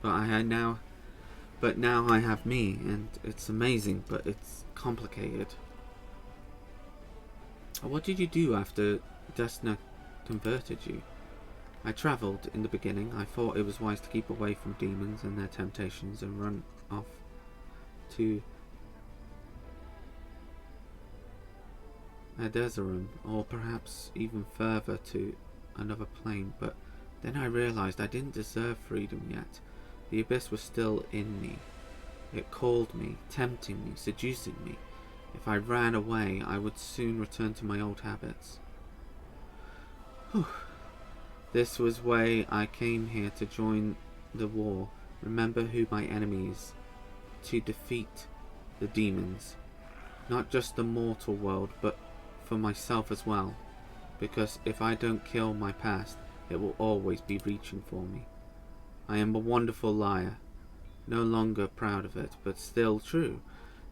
But now I have me, and it's amazing, but it's complicated. What did you do after Desna converted you? I travelled in the beginning. I thought it was wise to keep away from demons and their temptations and run off to Adezerum, or perhaps even further to another plane, but then I realised I didn't deserve freedom yet. The abyss was still in me. It called me, tempting me, seducing me. If I ran away, I would soon return to my old habits. Whew. This was why I came here to join the war. Remember who my enemy is. To defeat the demons. Not just the mortal world, but for myself as well. Because if I don't kill my past, it will always be reaching for me. I am a wonderful liar. No longer proud of it, but still true.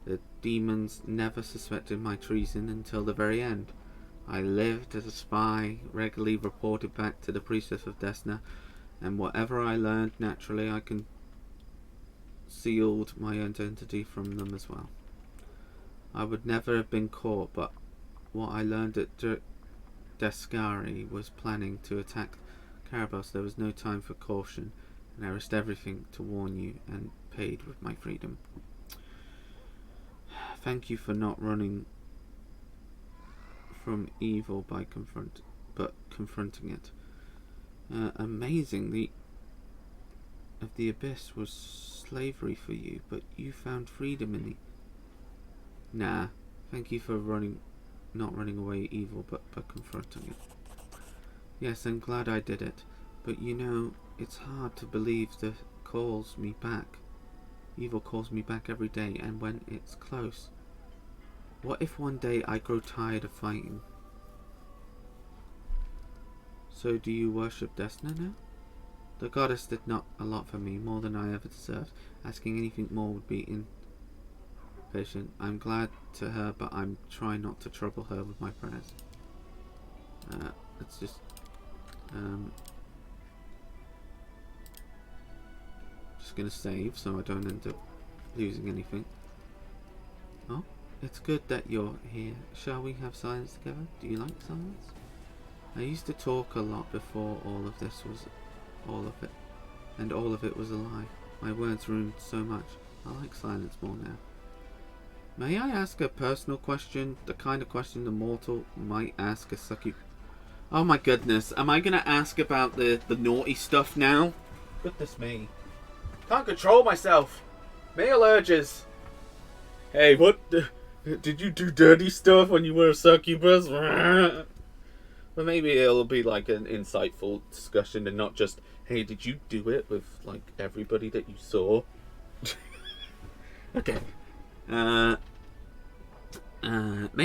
The demons never suspected my treason until the very end. I lived as a spy, regularly reported back to the priestess of Desna, and whatever I learned, naturally I concealed my identity from them as well. I would never have been caught, but what I learned at Descari was planning to attack Carabas. There was no time for caution, and I risked everything to warn you, and paid with my freedom. Thank you for not running from evil by confronting it. Amazing. The abyss was slavery for you, but you found freedom in the... Nah. Thank you for not running away evil, but confronting it. Yes, I'm glad I did it. But you know, it's hard to believe that calls me back. Evil calls me back every day, and when it's close. What if one day I grow tired of fighting? So do you worship Desna now? The goddess did not a lot for me, more than I ever deserved. Asking anything more would be impatient. I'm glad to her, but I'm trying not to trouble her with my prayers. Let's just... just gonna save so I don't end up losing anything. Oh, it's good that you're here. Shall we have silence together? Do you like silence? I used to talk a lot before all of it, and all of it was a lie. My words ruined so much. I like silence more now. May I ask a personal question? The kind of question the mortal might ask a sucky... Oh my goodness, am I gonna ask about the naughty stuff now? Goodness me. Can't control myself. Male urges. Hey, what? Did you do dirty stuff when you were a succubus? But maybe it'll be like an insightful discussion and not just, hey, did you do it with like everybody that you saw? Okay. May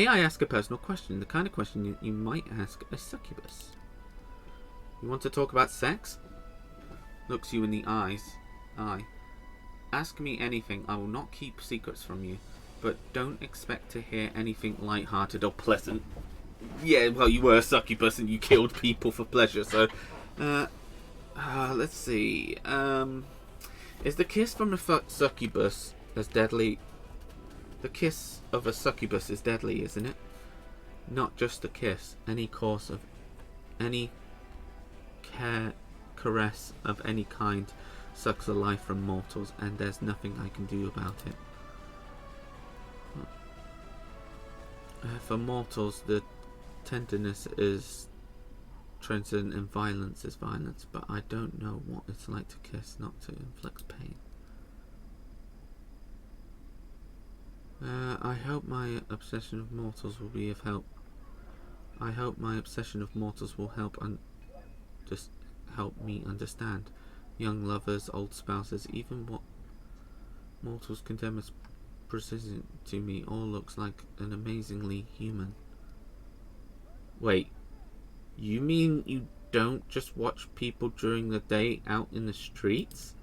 I ask a personal question? The kind of question you might ask a succubus. You want to talk about sex? Looks you in the eyes. Ask me anything. I will not keep secrets from you. But don't expect to hear anything light-hearted or pleasant. Yeah, well, you were a succubus and you killed people for pleasure, so... let's see. Is the kiss from a succubus as deadly... The kiss of a succubus is deadly, isn't it? Not just the kiss. Any course of... Any caress of any kind sucks the life from mortals, and there's nothing I can do about it. For mortals, the tenderness is transcendent and violence is violence, but I don't know what it's like to kiss, not to inflict pain. I hope my obsession of mortals will be of help. I hope my obsession of mortals will help just help me understand. Young lovers, old spouses, even what mortals condemn as precision to me all looks like an amazingly human. Wait, you mean you don't just watch people during the day out in the streets?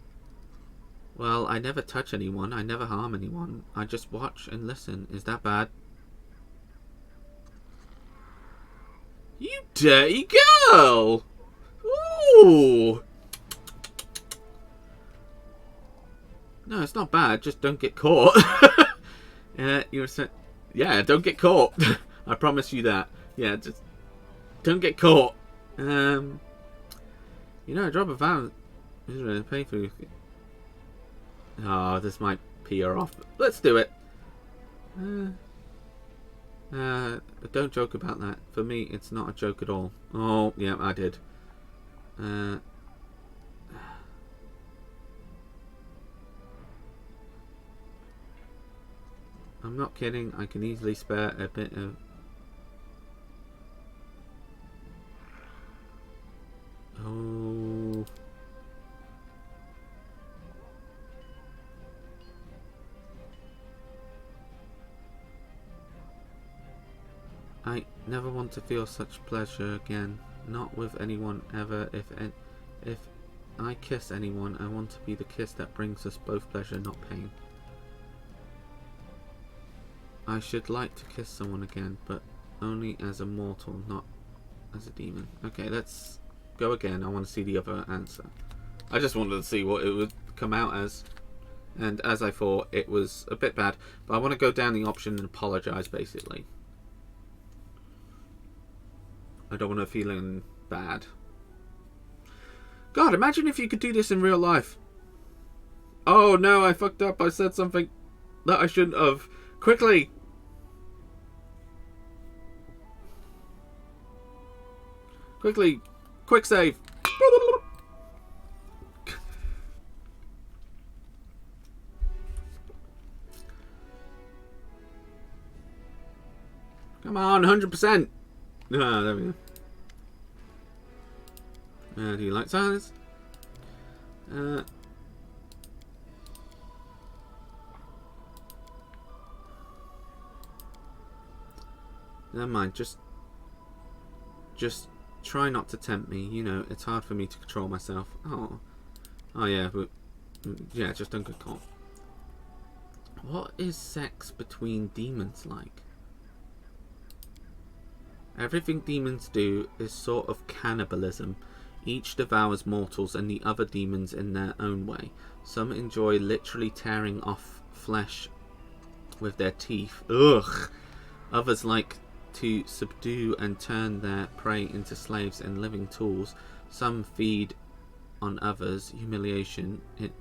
Well, I never touch anyone, I never harm anyone, I just watch and listen. Is that bad? You dirty girl! Ooh! No, it's not bad. Just don't get caught. You're saying, yeah, don't get caught. I promise you that. Yeah, just don't get caught. You know, a drop of violence is really painful. Oh, this might pee her off. Let's do it. Don't joke about that. For me, it's not a joke at all. Oh, yeah, I did. I'm not kidding. I can easily spare a bit of... Oh... I never want to feel such pleasure again. Not with anyone ever. If I kiss anyone, I want to be the kiss that brings us both pleasure, not pain. I should like to kiss someone again, but only as a mortal, not as a demon. Okay, let's go again. I want to see the other answer. I just wanted to see what it would come out as. And as I thought, it was a bit bad. But I want to go down the option and apologise, basically. I don't want her feeling bad. God, imagine if you could do this in real life. Oh no, I fucked up. I said something that I shouldn't have. Quickly! Quickly! Quick save! Come on, 100%! Ah, there we go. Do you like silence? Never mind, just try not to tempt me. You know, it's hard for me to control myself. Oh yeah, but yeah, just don't get caught. What is sex between demons like? Everything demons do is sort of cannibalism. Each devours mortals and the other demons in their own way. Some enjoy literally tearing off flesh with their teeth. Ugh! Others like to subdue and turn their prey into slaves and living tools. Some feed on others. Humiliation. It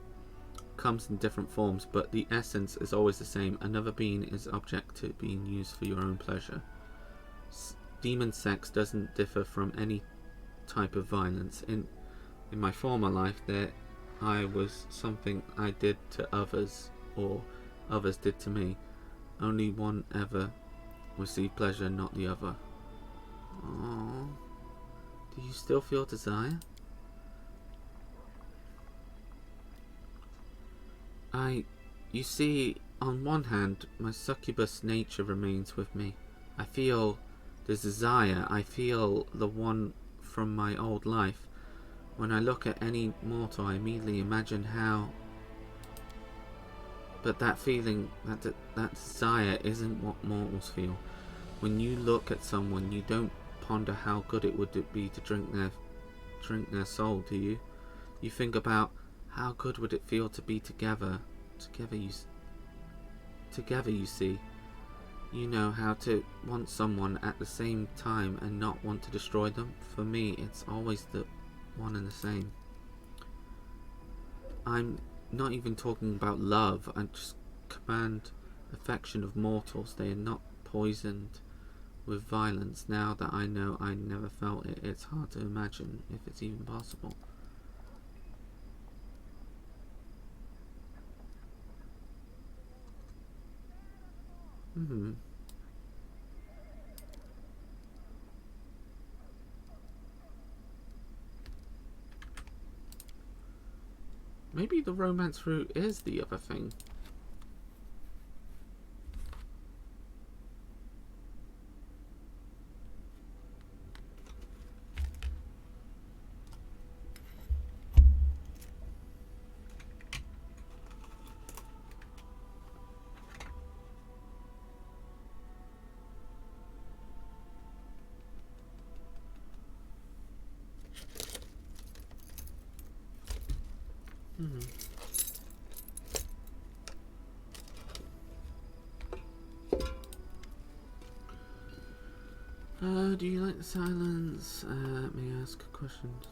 comes in different forms, but the essence is always the same. Another being is object to being used for your own pleasure. Demon sex doesn't differ from any type of violence. In my former life, I was something I did to others, or others did to me. Only one ever received pleasure, not the other. Aww. Do you still feel desire? You see, on one hand, my succubus nature remains with me. I feel the desire. I feel the one from my old life. When I look at any mortal, I immediately imagine how. But that feeling, that desire, isn't what mortals feel. When you look at someone, you don't ponder how good it would be to drink their soul, do you? You think about how good would it feel to be together. Together, you see. You know how to want someone at the same time and not want to destroy them. For me, it's always the one and the same. I'm not even talking about love. I just command affection of mortals. They are not poisoned with violence. Now that I know I never felt it, it's hard to imagine if it's even possible. Maybe the romance route is the other thing. Do you like the silence? May I ask questions?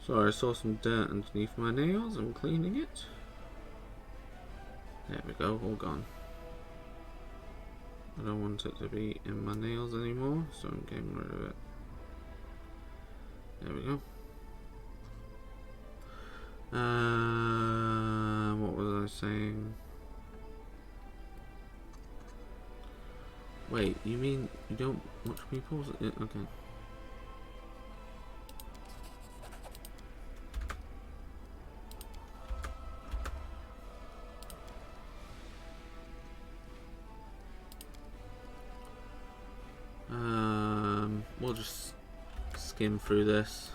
Sorry, I saw some dirt underneath my nails. I'm cleaning it. There we go, all gone. I don't want it to be in my nails anymore, so I'm getting rid of it. There we go. What was I saying? Wait, you mean you don't watch people? Yeah, okay. We'll just skim through this.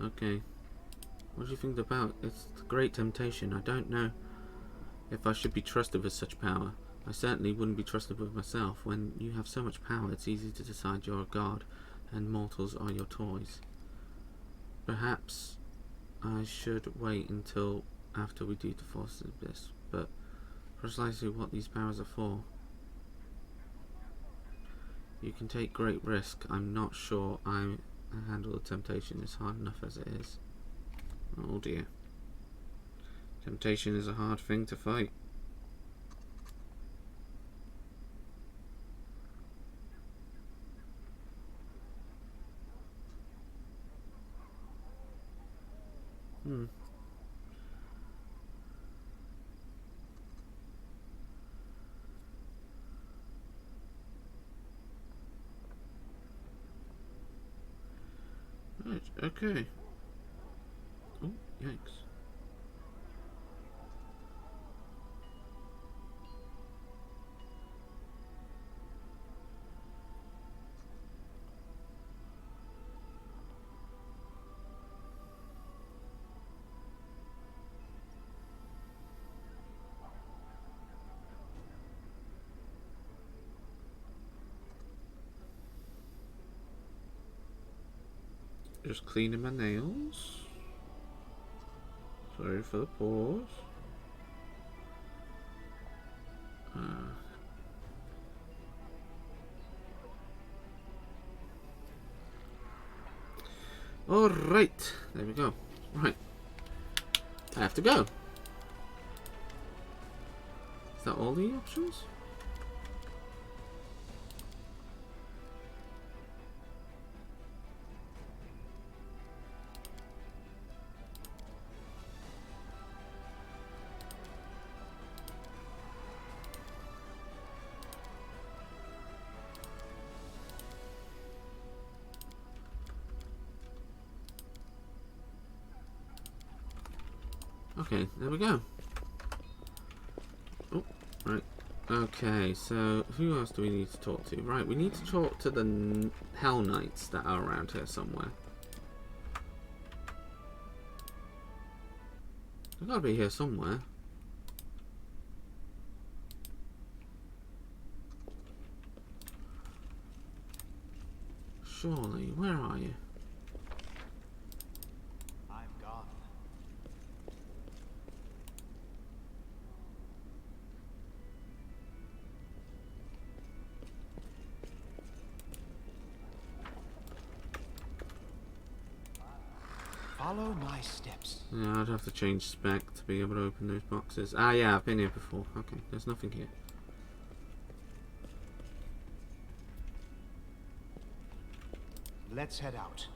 Okay. What do you think about? It's a great temptation. I don't know if I should be trusted with such power. I certainly wouldn't be trusted with myself. When you have so much power, it's easy to decide you're a god, and mortals are your toys. Perhaps I should wait until after we do the Forces of this, but precisely what these powers are for. You can take great risk. I'm not sure I handle the temptation. It's hard enough as it is. Oh dear. Temptation is a hard thing to fight. Right, okay. Oh, yikes. Just cleaning my nails. Sorry for the pause. Alright, there we go. Right. I have to go. Is that all the options? Okay, there we go. Oh, right. Okay, so who else do we need to talk to? Right, we need to talk to the Hell Knights that are around here somewhere. They've got to be here somewhere. Surely, where are you? Follow my steps. Yeah, I'd have to change spec to be able to open those boxes. Ah, yeah, I've been here before. Okay, there's nothing here. Let's head out.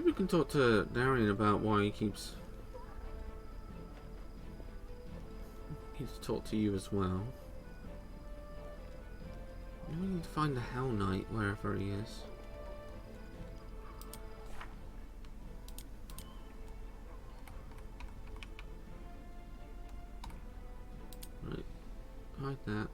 Maybe we can talk to Darian about why he keeps to talk to you as well. We need to find the Hell Knight wherever he is. Right, hide that.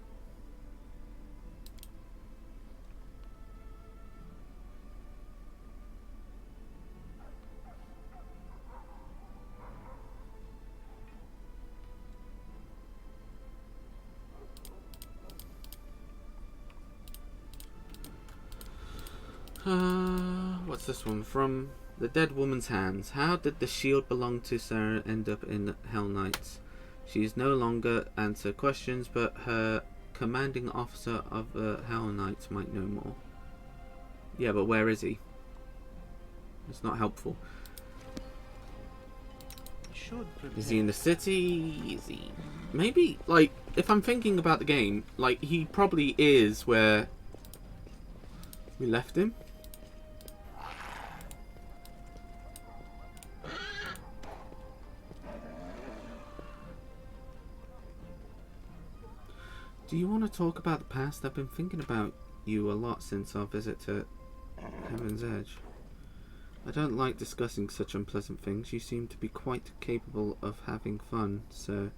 What's this one? From the dead woman's hands. How did the shield belong to Sarah end up in Hell Knights? She is no longer answer questions, but her commanding officer of the Hell Knights might know more. Yeah, but where is he? It's not helpful. Is he in the city? Is he... Maybe, like, if I'm thinking about the game, like, he probably is where we left him. Do you want to talk about the past? I've been thinking about you a lot since our visit to Heaven's Edge. I don't like discussing such unpleasant things. You seem to be quite capable of having fun, so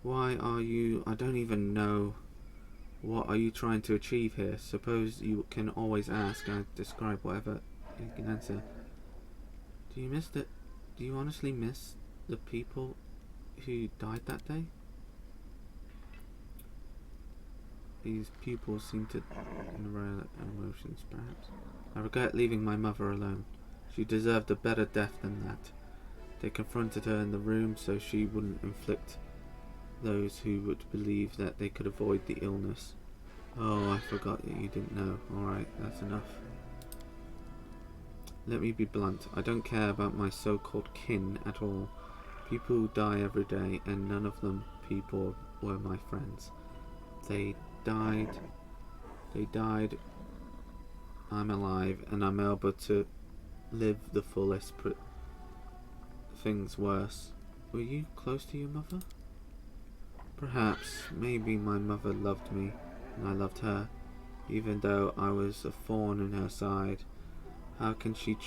why are you... I don't even know. What are you trying to achieve here? Suppose you can always ask. I describe whatever you can answer. Do you miss the... Do you honestly miss the people who died that day? These pupils seem to narrate emotions, perhaps. I regret leaving my mother alone. She deserved a better death than that. They confronted her in the room so she wouldn't inflict those who would believe that they could avoid the illness. Oh, I forgot that you didn't know. Alright, that's enough. Let me be blunt. I don't care about my so-called kin at all. People die every day, and none of them people were my friends. They died. I'm alive, and I'm able to live the fullest. Things worse. Were you close to your mother? Perhaps. Maybe my mother loved me, and I loved her, even though I was a thorn in her side. How can you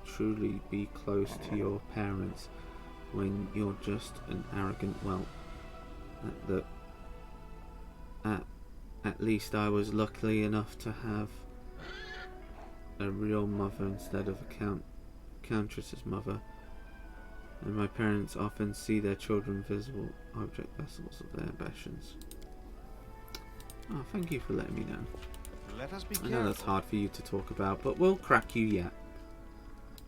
truly be close to your parents when you're just an arrogant whelp? At least I was lucky enough to have a real mother instead of a countess's mother, and my parents often see their children visible object vessels of their ambitions. Oh, thank you for letting me know. Let us be I know that's hard for you to talk about, but we'll crack you yet.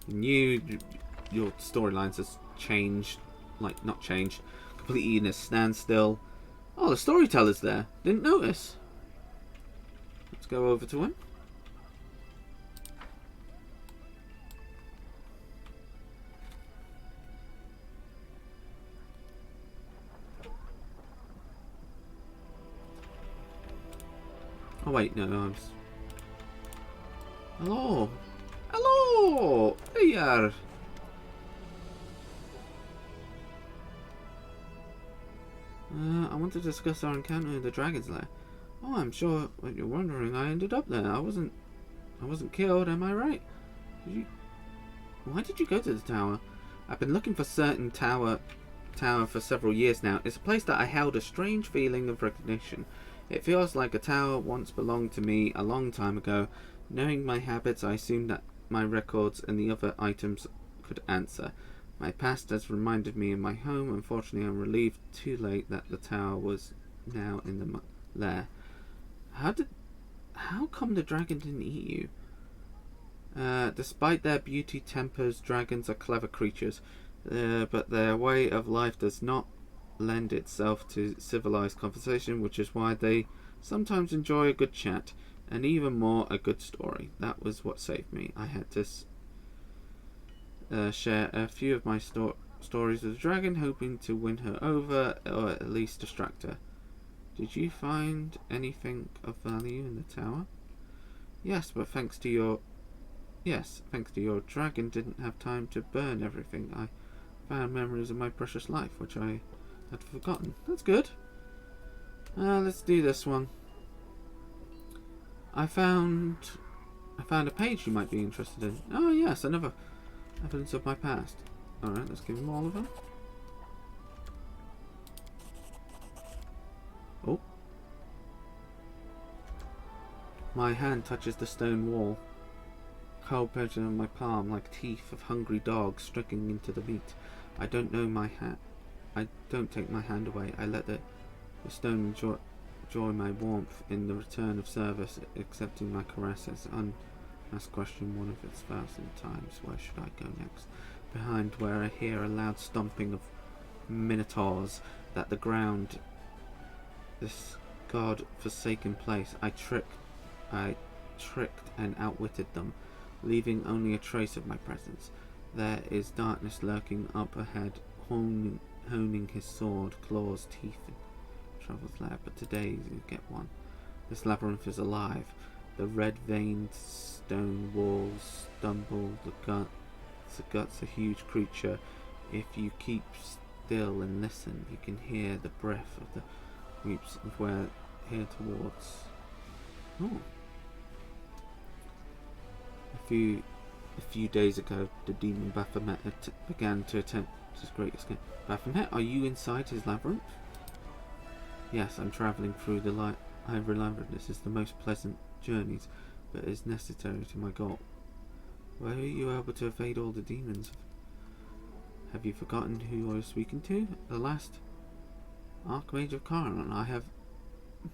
And your storylines has changed, like not changed, completely in a standstill. Oh, the storyteller's there. Didn't notice. Let's go over to him. Oh wait, no, Hello! Hello! Hey there! I want to discuss our encounter in the Dragon's Lair. Oh, I'm sure what you're wondering, I ended up there. I wasn't killed, am I right? Why did you go to the tower? I've been looking for certain tower for several years now. It's a place that I held a strange feeling of recognition. It feels like a tower once belonged to me a long time ago. Knowing my habits, I assumed that my records and the other items could answer. My past has reminded me of my home. Unfortunately, I'm relieved too late that the tower was now in the lair. How come the dragon didn't eat you? Despite their beauty tempers, dragons are clever creatures, but their way of life does not lend itself to civilized conversation, which is why they sometimes enjoy a good chat, and even more a good story. That was what saved me. I had to share a few of my stories with the dragon, hoping to win her over, or at least distract her. Did you find anything of value in the tower? Yes, but thanks to your... Yes, thanks to your dragon didn't have time to burn everything. I found memories of my precious life, which I had forgotten. That's good. Let's do this one. I found a page you might be interested in. Oh yes, another evidence of my past. Alright, let's give him all of them. Oh. My hand touches the stone wall. Cold pressure on my palm like teeth of hungry dogs striking into the meat. I don't know my hand. I don't take my hand away. I let the stone enjoy my warmth in the return of service, accepting my caresses. Unasked question, one of its thousand times. Where should I go next? Behind where I hear a loud stomping of minotaurs that the ground. This god-forsaken place. I tricked and outwitted them, leaving only a trace of my presence. There is darkness lurking up ahead, honing his sword, claws, teeth, and travels there. But today you get one. This labyrinth is alive. The red-veined stone walls stumble. The guts a huge creature. If you keep still and listen, you can hear the breath of the weeps of where here towards. Oh. A few days ago, the demon Baphomet began to attempt his great escape. Baphomet, are you inside his labyrinth? Yes, I'm travelling through the Ivory Labyrinth. This is the most pleasant journeys, but is necessary to my goal. Why are you able to evade all the demons? Have you forgotten who I was speaking to? The last Archmage of Charon. I have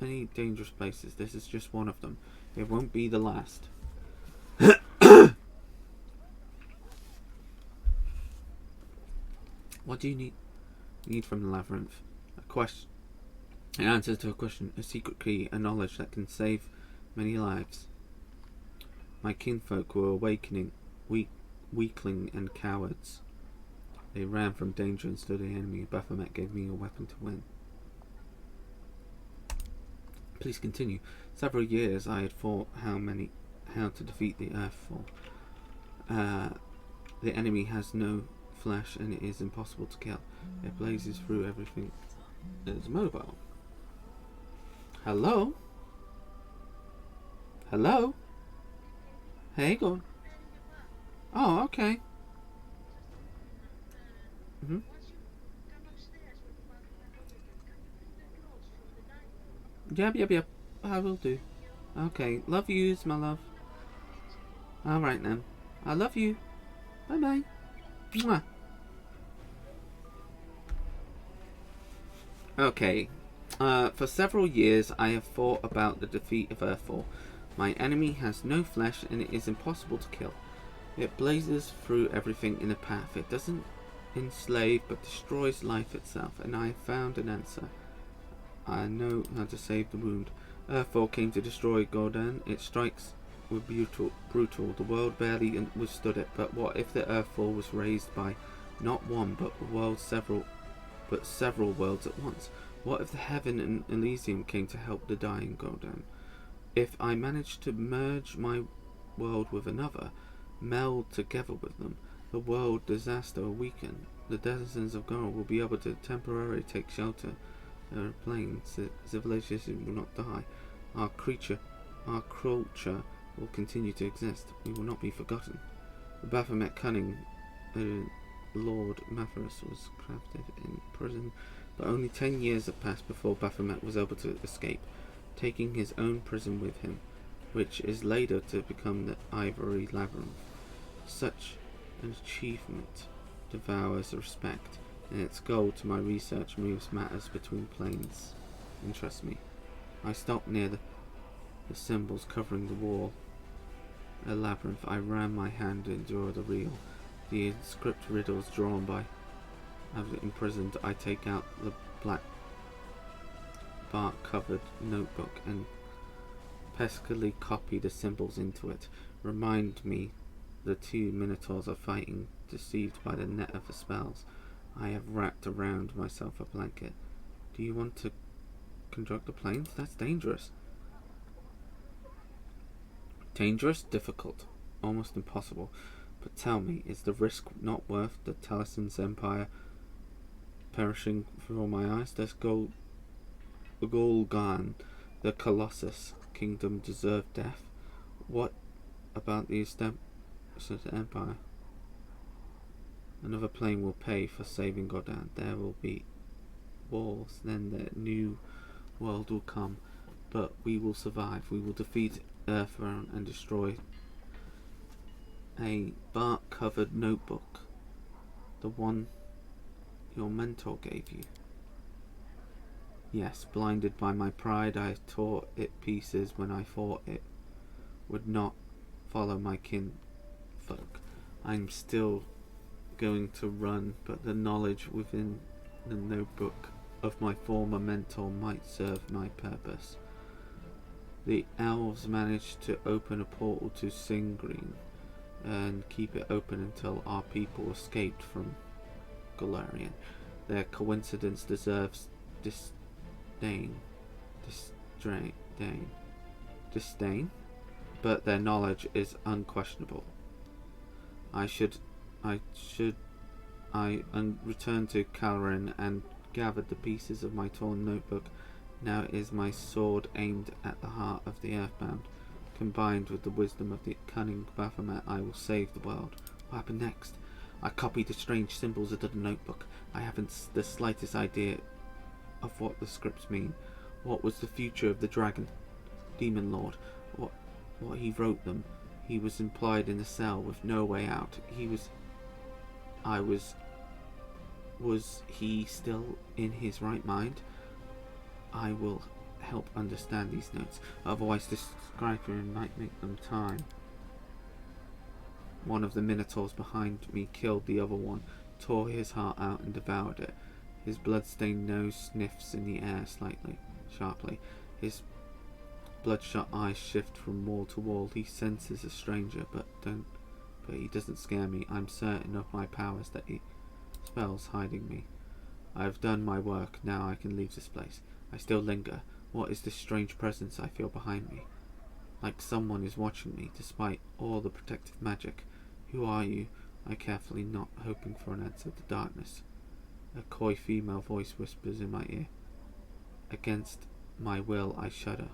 many dangerous places. This is just one of them. It won't be the last. What do you need from the labyrinth? An answer to a question, a secret key, a knowledge that can save many lives. My kinfolk were awakening, weakling and cowards. They ran from danger and stood the enemy. Baphomet gave me a weapon to win. Please continue. Several years I had fought how to defeat the Earthfall. The enemy has no flesh and it is impossible to kill. It blazes through everything that is mobile. Hello? Hello? Hey, go on. Oh, okay. Yep. I will do. Okay. Love yous, my love. Alright then. I love you. Bye bye. Mwah. Okay. For several years I have thought about the defeat of Earthfall. My enemy has no flesh and it is impossible to kill. It blazes through everything in a path. It doesn't enslave but destroys life itself, and I have found an answer. I know how to save the wound. Earthfall came to destroy Gordon. Its strikes were brutal. The world barely withstood it. But what if the Earthfall was raised by not one but several worlds at once? What if the heaven and Elysium came to help the dying Gordon? If I managed to merge my world with another, meld together with them, the world disaster will weaken. The denizens of Goron will be able to temporarily take shelter in a plane. Civilization will not die. Our culture will continue to exist. We will not be forgotten. The Baphomet cunning Lord Mathras was crafted in prison, but only 10 years have passed before Baphomet was able to escape, taking his own prison with him, which is later to become the Ivory Labyrinth. Such an achievement devours respect, and its goal to my research moves matters between planes. Interest me. I stopped near the symbols covering the wall. A labyrinth. I ran my hand and drew the reel. The inscript riddles drawn by imprisoned. I take out the black bark-covered notebook and peskily copy the symbols into it. Remind me the two minotaurs are fighting, deceived by the net of the spells. I have wrapped around myself a blanket. Do you want to construct the planes? That's dangerous. Dangerous, difficult, almost impossible. But tell me, is the risk not worth the Talison's empire perishing before my eyes? Does Golgan, the Colossus kingdom, deserve death? What about the empire? Another plane will pay for saving Godan. There will be wars, then the new world will come. But we will survive. We will defeat Earthbound and destroy a bark-covered notebook. The one your mentor gave you. Yes, blinded by my pride, I tore it pieces when I thought it would not follow my kinfolk. I'm still going to run, but the knowledge within the notebook of my former mentor might serve my purpose. The elves managed to open a portal to Singreen and keep it open until our people escaped from Golarion. Their coincidence deserves disdain, but their knowledge is unquestionable. I returned to Calrin and gathered the pieces of my torn notebook. Now is my sword aimed at the heart of the Earthbound. Combined with the wisdom of the cunning Baphomet, I will save the world. What happened next? I copied the strange symbols into the notebook. I haven't the slightest idea of what the scripts mean. What was the future of the dragon? Demon Lord? What he wrote them? He was implied in a cell with no way out. Was he still in his right mind? I will help understand these notes. Otherwise, this scribbling might make them time. One of the minotaurs behind me killed the other one, tore his heart out and devoured it. His blood-stained nose sniffs in the air sharply. His bloodshot eyes shift from wall to wall. He senses a stranger, but he doesn't scare me. I'm certain of my powers that he spells hiding me. I have done my work. Now I can leave this place. I still linger. What is this strange presence I feel behind me? Like someone is watching me, despite all the protective magic. Who are you? I carefully, not hoping for an answer to darkness. A coy female voice whispers in my ear. Against my will, I shudder.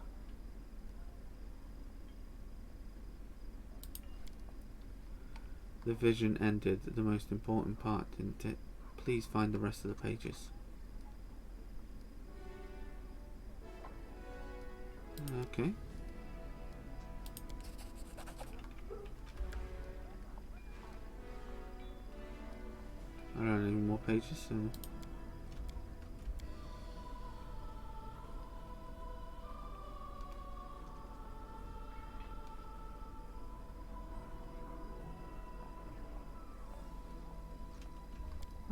The vision ended. The most important part, didn't it? Please find the rest of the pages. Okay. I don't have any more pages, so...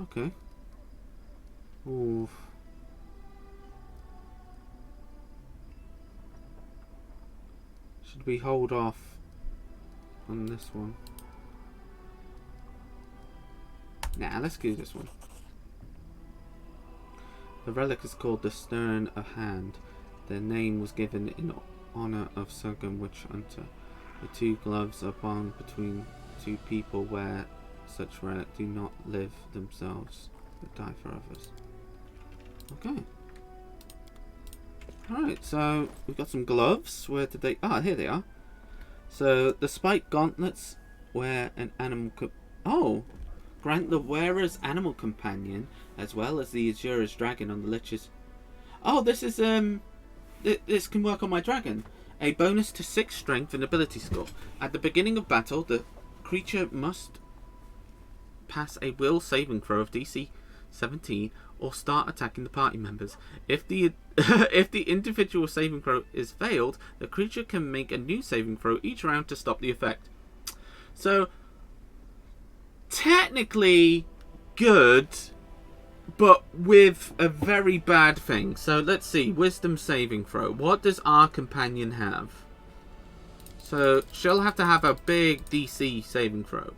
Okay. Oof. Should we hold off on this one? Nah, let's do this one. The relic is called the Stern of Hand. Their name was given in honor of Sogum Witch Hunter. The two gloves are bound between two people where such relic do not live themselves, but die for others. Okay. Alright, so we've got some gloves. Where did they... Ah, here they are. So, the spiked gauntlets wear an animal... grant the wearer's animal companion, as well as the Azura's dragon on the liches. Oh, this is, this can work on my dragon. A bonus to 6 strength and ability score. At the beginning of battle, the creature must pass a will saving throw of DC 17 or start attacking the party members. If the if the individual saving throw is failed, the creature can make a new saving throw each round to stop the effect. So technically good, but with a very bad thing. So let's see. Wisdom saving throw. What does our companion have? So she'll have to have a big DC saving throw.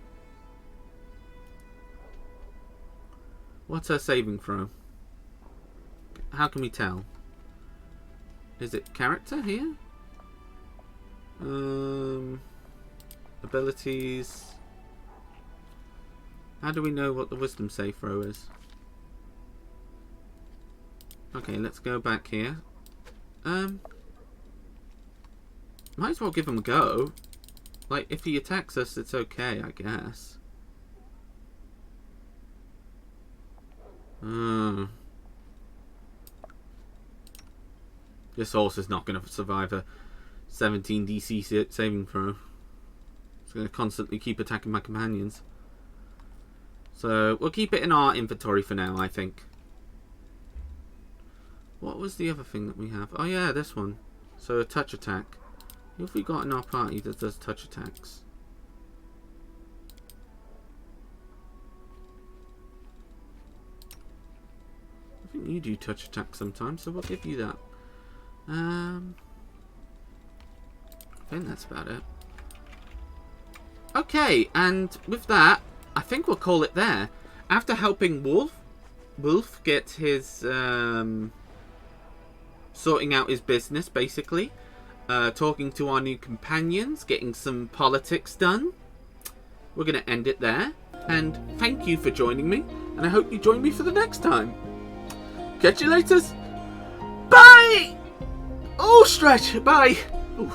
What's her saving throw? How can we tell? Is it character here? Abilities. How do we know what the wisdom save throw is? Okay, let's go back here. Might as well give him a go. Like, if he attacks us, it's okay, I guess. This horse is not going to survive a 17 DC saving throw. It's going to constantly keep attacking my companions. So, we'll keep it in our inventory for now, I think. What was the other thing that we have? Oh yeah, this one. So, a touch attack. Who have we got in our party that does touch attacks? I think you do touch attacks sometimes, so we'll give you that. I think that's about it. Okay, and with that, I think we'll call it there. After helping Wolf get his sorting out his business, basically, talking to our new companions, getting some politics done, we're going to end it there. And thank you for joining me, and I hope you join me for the next time. Catch you later. Bye! Oh, stretch. Bye. Ooh.